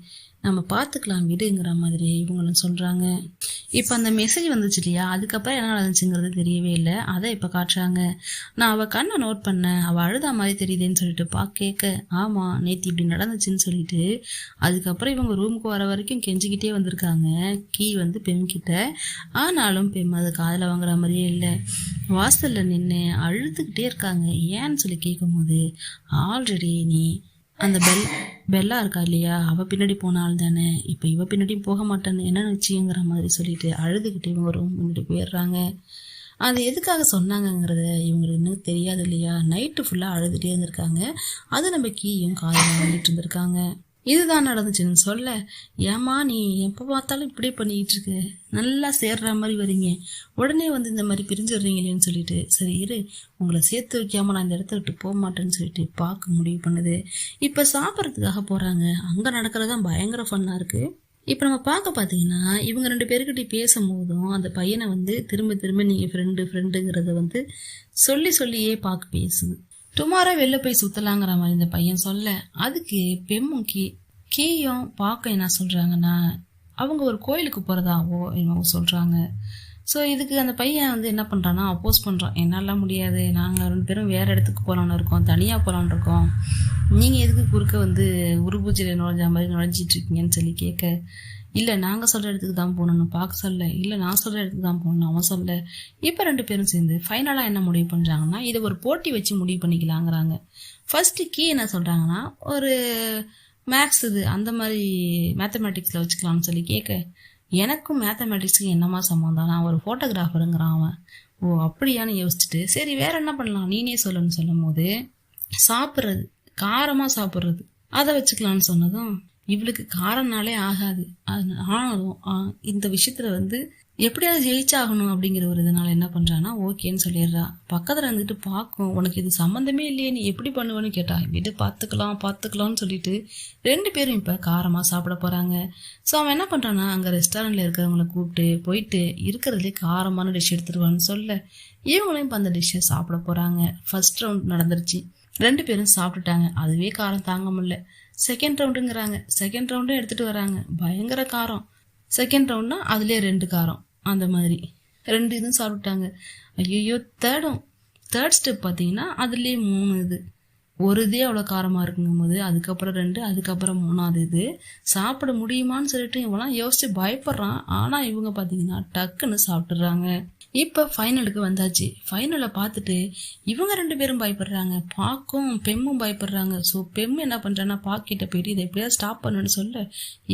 நம்ம பார்த்துக்கலாம் விடுங்கிற மாதிரி இவங்களும் சொல்றாங்க. இப்போ அந்த மெசேஜ் வந்துச்சு இல்லையா, அதுக்கப்புறம் என்ன நடந்துச்சுங்கிறது தெரியவே இல்லை. அதை இப்போ காட்டுறாங்க. நான் அவள் கண்ணை நோட் பண்ணேன், அவள் அழுதா மாதிரி தெரியுதுன்னு சொல்லிட்டு கேட்க, ஆமாம் நேற்று இப்படி நடந்துச்சுன்னு சொல்லிட்டு அதுக்கப்புறம் இவங்க ரூமுக்கு வர வரைக்கும் கெஞ்சிக்கிட்டே வந்திருக்காங்க கீ பெம் கிட்ட. ஆனாலும் பெம் அது காதில் வாங்குற மாதிரியே இல்லை. வாசலில் நின்று அழுதுகிட்டே இருக்காங்க. ஏன்னு சொல்லி கேட்கும் போது, ஆல்ரெடி நீ அந்த பெல்லா இருக்கா இல்லையா, அவ பின்னாடி போனாள் தானே, இப்ப இவ பின்னாடி போக மாட்டேன்னு என்ன நிச்சயங்கிற மாதிரி சொல்லிட்டு அழுதுகிட்டே இவங்க ரூம் முன்னாடி போயிடுறாங்க. அது எதுக்காக சொன்னாங்கங்கிறத இவங்களுக்கு இன்னும் தெரியாது இல்லையா. நைட்டு ஃபுல்லா அழுதுகிட்டே இருந்திருக்காங்க. அது நம்ம கீயும் காலையில் வாங்கிட்டு இருந்திருக்காங்க. இதுதான் நடந்துச்சுன்னு சொல்ல, ஏமா நீ எப்ப பார்த்தாலும் இப்படியே பண்ணிக்கிட்டு இருக்க, நல்லா சேர்ற மாதிரி வரீங்க, உடனே இந்த மாதிரி பிரிஞ்சிடுறீங்களேன்னு சொல்லிட்டு, சரி இரு உங்களை சேர்த்து வைக்காம நான் இந்த இடத்த விட்டு போக மாட்டேன்னு சொல்லிட்டு பார்க்க முடிவு பண்ணுது. இப்ப சாப்பிட்றதுக்காக போறாங்க. அங்க நடக்கிறதான் பயங்கர ஃபன்னா இருக்கு. இப்ப நம்ம பார்த்தீங்கன்னா இவங்க 2 பேருக்கிட்ட பேசும் போதும் அந்த பையனை திரும்ப நீங்க ஃப்ரெண்டுங்கிறத சொல்லியே பார்க்க பேசுது. டுமாரோ வெளில போய் சுத்தலாங்கிற மாதிரி இந்த பையன் சொல்ல, அதுக்கு பெம்மும் கீயும் பார்க்க என்ன சொல்றாங்கன்னா, அவங்க ஒரு கோயிலுக்கு போறதாவோ என்னவோ சொல்றாங்க. ஸோ இதுக்கு அந்த பையன் என்ன பண்றான்னா அப்போஸ் பண்றான், என்னால முடியாது, நாங்க 2 பேரும் வேற இடத்துக்கு போலான்னு இருக்கோம், தனியா போலான்னு இருக்கோம், நீங்க எதுக்கு குறுக்க உருபூஜையில நுழைஞ்ச மாதிரி நுழைஞ்சிட்டு இருக்கீங்கன்னு சொல்லி கேட்க, இல்லை நாங்கள் சொல்கிற இடத்துக்கு தான் போகணும்னு பார்க்க சொல்ல, இல்லை நான் சொல்கிற இடத்துக்கு தான் போகணும் அவன் சொல்ல. இப்போ 2 பேரும் சேர்ந்து ஃபைனலாக என்ன முடிவு பண்ணுறாங்கன்னா, இதை ஒரு போட்டி வச்சு முடிவு பண்ணிக்கலாங்கிறாங்க. ஃபர்ஸ்ட்டு கீ என்ன சொல்கிறாங்கன்னா, ஒரு மேக்ஸ் அந்த மாதிரி மேத்தமேட்டிக்ஸில் வச்சுக்கலாம்னு சொல்லி கேட்க, எனக்கும் மேத்தமேட்டிக்ஸுக்கு என்னமா சம்மந்தம், நான் ஒரு ஃபோட்டோகிராஃபருங்கிறான் அவன். ஓ அப்படியான்னு யோசிச்சுட்டு, சரி வேற என்ன பண்ணலாம் நீனே சொல்லுன்னு சொல்லும் போது, சாப்பிட்றது காரமா சாப்பிடுறது, அதை வச்சுக்கலாம்னு சொன்னதும் இவளுக்கு காரம்னாலே ஆகாது. ஆனாலும் இந்த விஷயத்துல எப்படியாவது ஜெயிச்சாகணும் அப்படிங்கிற ஒரு இதனால என்ன பண்றான்னா ஓகேன்னு சொல்லிடுறா. பக்கத்துல இருந்துட்டு பார்க்கும், உனக்கு இது சம்மந்தமே இல்லையே, நீ எப்படி பண்ணுவேன்னு கேட்டா, விட்டு பாத்துக்கலாம்னு சொல்லிட்டு 2 பேரும் இப்ப காரமா சாப்பிட போறாங்க. ஸோ அவன் என்ன பண்றான்னா அங்க ரெஸ்டாரண்ட்ல இருக்கிறவங்களை கூப்பிட்டு போயிட்டு இருக்கிறதுலே காரமான டிஷ் எடுத்துருவான்னு சொல்ல இவங்களையும் இப்ப அந்த டிஷ்ஷை சாப்பிட போறாங்க. ஃபர்ஸ்ட் ரவுண்ட் நடந்துருச்சு, 2 பேரும் சாப்பிட்டுட்டாங்க, அதுவே காரம் தாங்க முடியல. செகண்ட் ரவுண்டுங்கிறாங்க, செகண்ட் ரவுண்டும் எடுத்துட்டு வராங்க, பயங்கர காரம். செகண்ட் ரவுண்ட்னா அதுலயே 2 காரம், அந்த மாதிரி 2 இதுவும் சாப்பிட்டாங்க. ஐயோ, தேர்ட் ஸ்டெப் பார்த்தீங்கன்னா அதுலயே 3 இது. ஒரு இதே அவ்வளோ காரமா இருக்குங்கும் போது அதுக்கப்புறம் 2, அதுக்கப்புறம் 3வது இது சாப்பிட முடியுமான்னு சொல்லிட்டு இவங்களாம் யோசிச்சு பயப்படுறான். ஆனா இவங்க பாத்தீங்கன்னா டக்குன்னு சாப்பிட்டுறாங்க. இப்ப ஃபைனலுக்கு வந்தாச்சு. ஃபைனலை பார்த்துட்டு இவங்க 2 பேரும் பயப்படுறாங்க, பாக்கும் பெம்மும் பயப்படுறாங்க. ஸோ பெம் என்ன பண்றான்னா பாக்கிட்ட போயிட்டு இதை எப்படியாவது ஸ்டாப் பண்ணுன்னு சொல்ல,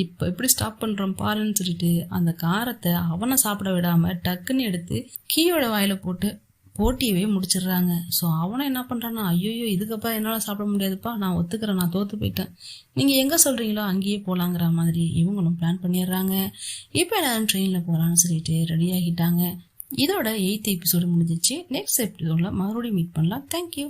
இப்ப எப்படி ஸ்டாப் பண்றோம் பாருன்னு சொல்லிட்டு அந்த காரத்தை அவனை சாப்பிட விடாம டக்குன்னு எடுத்து கீயோட வாயில போட்டு போட்டியவே முடிச்சிடுறாங்க. ஸோ அவனை என்ன பண்றான்னா, ஐயோ இதுக்கப்புறம் என்னால சாப்பிட முடியாதுப்பா, நான் ஒத்துக்கிறேன், நான் தோத்து போயிட்டேன், நீங்க எங்க சொல்றீங்களோ அங்கேயே போலாங்கிற மாதிரி இவங்களும் பிளான் பண்ணிடுறாங்க. இப்ப எல்லாரும் ட்ரெயின்ல போறான்னு சொல்லிட்டு ரெடி ஆகிட்டாங்க. இதோட 8th எபிசோடு முடிஞ்சிச்சு. நெக்ஸ்ட் எபிசோட்ல மறுபடியும் மீட் பண்ணலாம். தேங்க்யூ.